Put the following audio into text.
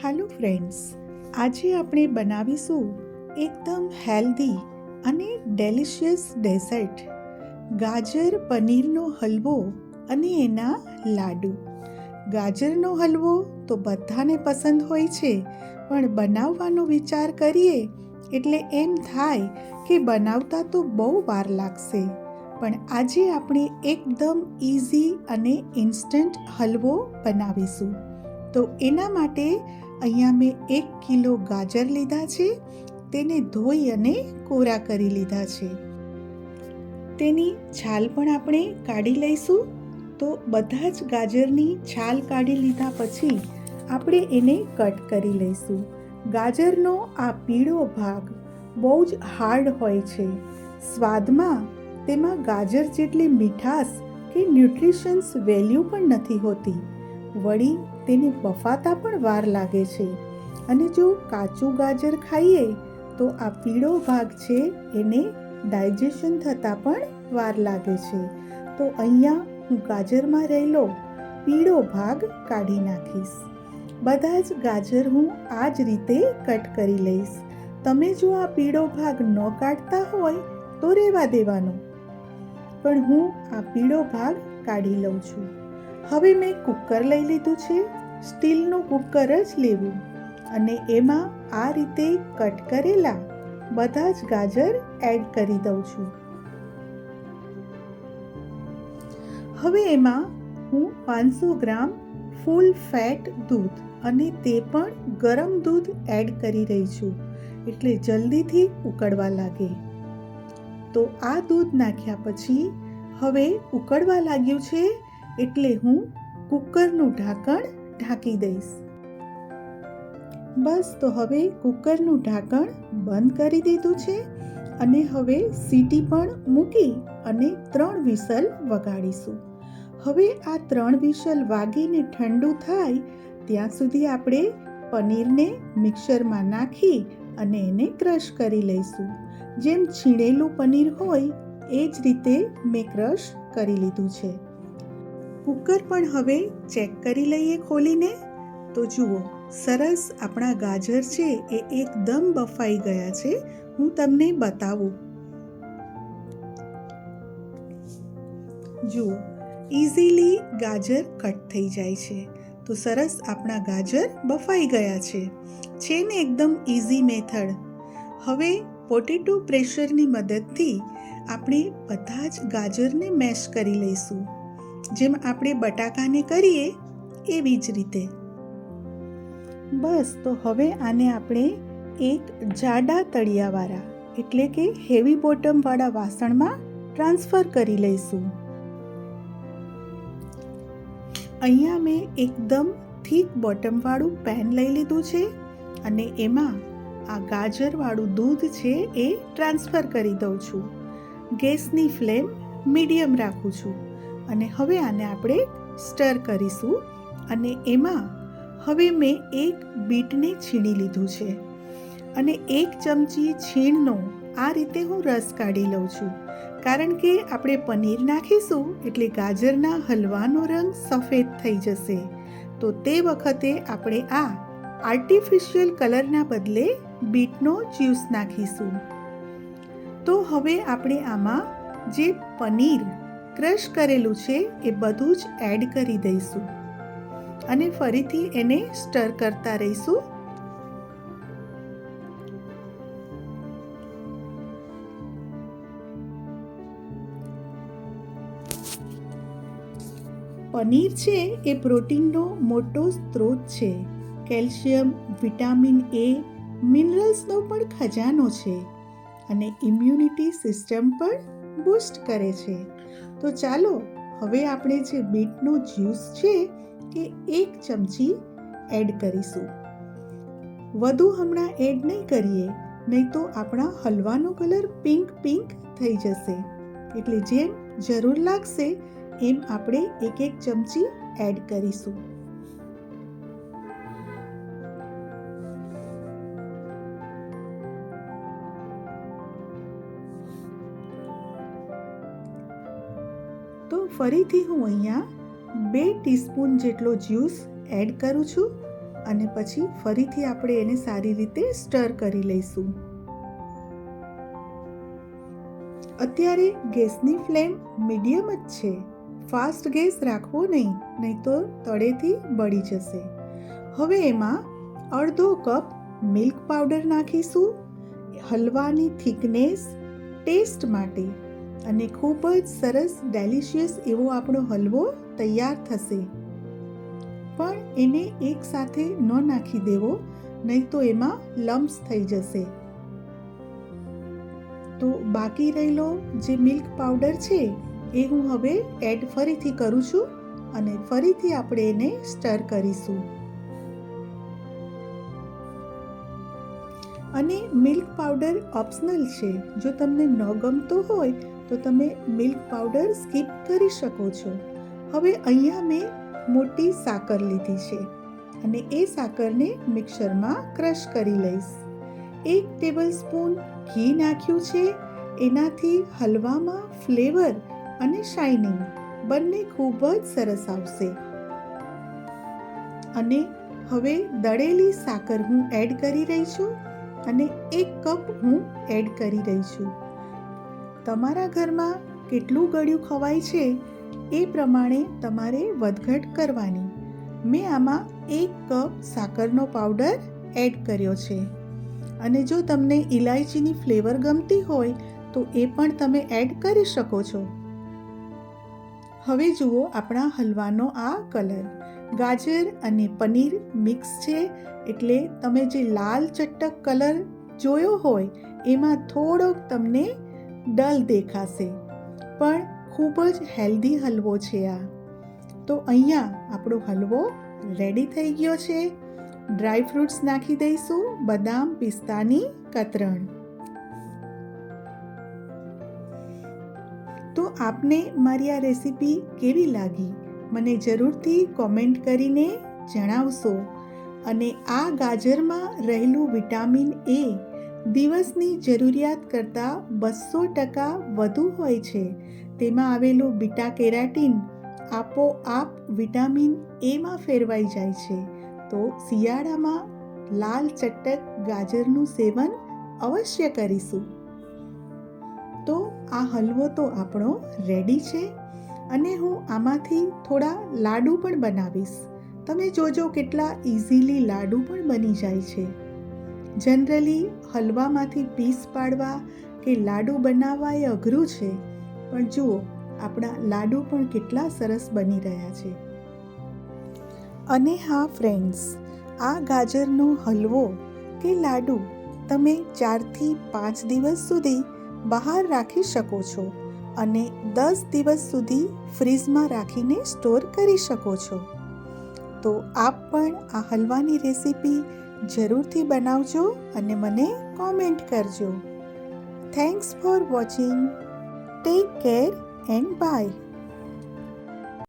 Hello friends, આજે આપણે બનાવીશું એકદમ હેલ્ધી અને ડેલિશિયસ ડેઝર્ટ ગાજર પનીરનો હલવો અને એના લાડુ. ગાજરનો હલવો તો બધાને પસંદ હોય છે, પણ બનાવવાનો વિચાર કરીએ એટલે એમ થાય કે બનાવતા તો બહુ વાર લાગશે. પણ આજે આપણે એકદમ ઇઝી અને ઇન્સ્ટન્ટ હલવો બનાવીશું. તો એના માટે અહીંયા મેં 1 કિલો ગાજર લીધા છે. તેને ધોઈ અને કોરા કરી લીધા છે. તેની છાલ પણ આપણે કાઢી લઈશું. તો બધા જ ગાજરની છાલ કાઢી લીધા પછી આપણે એને કટ કરી લઈશું. ગાજરનો આ પીળો ભાગ બહુ જ હાર્ડ હોય છે. સ્વાદમાં તેમાં ગાજર જેટલી મીઠાશ કે ન્યુટ્રિશન્સ વેલ્યુ પણ નથી હોતી. વળી તેને બફાતા પણ વાર લાગે છે. અને જો કાચું ગાજર ખાઈએ તો આ પીળો ભાગ છે એને ડાયજેશન થતાં પણ વાર લાગે છે. તો અહીંયા હું ગાજરમાં રહેલો પીળો ભાગ કાઢી નાખીશ. બધા જ ગાજર હું આ જ રીતે કટ કરી લઈશ. તમે જો આ પીળો ભાગ ન કાઢતા હોય તો રહેવા દેવાનો, પણ હું આ પીળો ભાગ કાઢી લઉં છું. હવે મેં કુકર લઈ લીધું છે. સ્ટીલનું કુકર જ લેવું અને એમાં આ રીતે કટ કરેલા બધા જ ગાજર એડ કરી દઉં છું. હવે એમાં હું 500 ગ્રામ ફૂલ ફેટ દૂધ અને તે પણ ગરમ દૂધ એડ કરી રહી છું, એટલે જલ્દીથી ઉકળવા લાગે. તો આ દૂધ નાખ્યા પછી હવે ઉકળવા લાગ્યું છે એટલે હું કુકરનું ઢાંકણ ઢાંકી દઈશ. બસ, તો હવે કુકરનું ઢાંકણ બંધ કરી દીધું છે અને હવે સીટી પણ મૂકી અને 3 વિસલ વગાડીશું. હવે આ 3 વિસલ વાગીને ઠંડુ થાય ત્યાં સુધી આપણે પનીરને મિક્સરમાં નાખી અને એને ક્રશ કરી લઈશું. જેમ છીણેલું પનીર હોય એ જ રીતે મેં ક્રશ કરી લીધું છે. કુકર પણ હવે ચેક કરી લઈએ ખોલીને. તો જુઓ, સરસ આપણા ગાજર છે એ એકદમ બફાઈ ગયા છે. હું તમને બતાવું. જુઓ, ઇઝીલી ગાજર કટ થઈ જાય છે. તો સરસ આપણા ગાજર બફાઈ ગયા છે. છે ને એકદમ ઇઝી મેથડ. હવે પોટેટો પ્રેશરની મદદથી આપણે બધા જ ગાજરને મેશ કરી લઈશું, જેમ આપણે બટાકાને કરીએ એવી જ રીતે. બસ, તો હવે આને આપણે એક જાડા તળિયાવાળા એટલે કે હેવી બોટમવાળા વાસણમાં ટ્રાન્સફર કરી લઈશું. અહીંયા મેં એકદમ થીક બોટમવાળું પેન લઈ લીધું છે અને એમાં આ ગાજરવાળું દૂધ છે એ ટ્રાન્સફર કરી દઉં છું. ગેસની ફ્લેમ મીડિયમ રાખું છું અને હવે આને આપણે સ્ટર કરીશું. અને એમાં હવે મેં એક બીટને છીણી લીધું છે અને 1 ચમચી છીણનો આ રીતે હું રસ કાઢી લઉં છું. કારણ કે આપણે પનીર નાખીશું એટલે ગાજરના હલવાનો રંગ સફેદ થઈ જશે. તો તે વખતે આપણે આ આર્ટિફિશિયલ કલરના બદલે બીટનો જ્યુસ નાખીશું. તો હવે આપણે આમાં જે પનીર ક્રશ કરેલું છે એ બધું જ એડ કરી દઈશું અને ફરીથી એને સ્ટર કરતા રહીશું. પનીર છે એ પ્રોટીનનો મોટો સ્ત્રોત છે. કેલ્શિયમ, વિટામિન એ, મિનરલ્સનો પણ ખજાનો છે અને ઇમ્યુનિટી સિસ્ટમ પણ બૂસ્ટ કરે છે. તો ચાલો હવે આપણે જે બીટનો જ્યુસ છે એ 1 ચમચી એડ કરીશું. વધુ હમણાં એડ નહીં કરીએ, નહીં તો આપણા હલવાનો કલર પિંક થઈ જશે. એટલે જેમ જરૂર લાગશે એમ આપણે 1 ચમચી એડ કરીશું. તો ફરીથી હું અહીંયા 2 ટીસ્પૂન જેટલો જ્યુસ એડ કરું છું અને પછી ફરીથી આપણે એને સારી રીતે સ્ટર કરી લઈશું. અત્યારે ગેસની ફ્લેમ મીડિયમ જ છે. ફાસ્ટ ગેસ રાખવો નહીં તો તળેથી બળી જશે. હવે એમાં અડધો કપ મિલ્ક પાવડર નાખીશું હલવાની થિકનેસ ટેસ્ટ માટે, અને ખૂબ જ સરસ ડેલિશિયસ એવો આપણો હલવો તૈયાર થશે. પણ એને એકસાથે ન નાખી દેવો, નહીં તો એમાં લમ્પ્સ થઈ જશે. તો બાકી રહેલો જે મિલ્ક પાવડર છે એ હું હવે એડ ફરીથી કરું છું અને ફરીથી આપણે એને સ્ટર કરીશું. અને મિલ્ક પાવડર ઓપ્શનલ છે. જો તમને ન ગમતો હોય તો તમે મિલ્ક પાવડર સ્કીપ કરી શકો છો. હવે અહીંયા મેં મોટી સાકર લીધી છે અને એ સાકરને મિક્સરમાં ક્રશ કરી લઈશ. 1 ટેબલસ્પૂન ઘી નાખ્યું છે. એનાથી હલવામાં ફ્લેવર અને શાઇનિંગ બંને ખૂબ જ સરસ આવશે. અને હવે દળેલી સાકર હું એડ કરી રહી છું અને 1 કપ હું એડ કરી રહી છું. તમારા ઘરમાં કેટલું ગળ્યું ખવાય છે એ પ્રમાણે તમારે વધઘટ કરવાની. મેં આમાં 1 કપ સાકરનો પાવડર એડ કર્યો છે. અને જો તમને ઇલાયચીની ફ્લેવર ગમતી હોય તો એ પણ તમે એડ કરી શકો છો. હવે જુઓ આપણા હલવાનો આ કલર. ગાજર અને પનીર મિક્સ છે, એટલે તમે જે લાલ ચટક કલર જોયો હોય એમાં થોડોક તમને ડલ દેખાશે, પણ ખૂબ જ હેલ્ધી હલવો છે આ. તો અહીંયા આપણો હલવો રેડી થઈ ગયો છે. ડ્રાય ફ્રૂટ્સ નાખી દઈશું, બદામ પિસ્તાની કતરણ. તો આપને મારી આ રેસીપી કેવી લાગી મને જરૂરથી કોમેન્ટ કરીને જણાવશો. અને આ ગાજરમાં રહેલું વિટામિન એ દિવસની જરૂરિયાત કરતાં 200% વધુ હોય છે. તેમાં આવેલું બીટા કેરાટીન આપોઆપ વિટામિન એમાં ફેરવાઈ જાય છે. તો શિયાળામાં લાલ ચટક ગાજરનું સેવન અવશ્ય કરીશું. તો આ હલવો તો આપણો રેડી છે અને હું આમાંથી થોડા લાડુ પણ બનાવીશ. તમે જોજો કેટલા ઇઝીલી લાડુ પણ બની જાય છે. જનરલી હલવામાંથી પીસ પાડવા કે લાડુ બનાવવા એ અઘરું છે, પણ જુઓ આપણા લાડુ પણ કેટલા સરસ બની રહ્યા છે. અને હા ફ્રેન્ડ્સ, આ ગાજરનો હલવો કે લાડુ તમે 4 થી 5 દિવસ સુધી બહાર રાખી શકો છો અને 10 દિવસ સુધી ફ્રીઝમાં રાખીને સ્ટોર કરી શકો છો. તો આપ પણ આ હલવાની રેસીપી જરૂરથી બનાવજો અને મને કોમેન્ટ કરજો. Thanks for watching. Take care and by.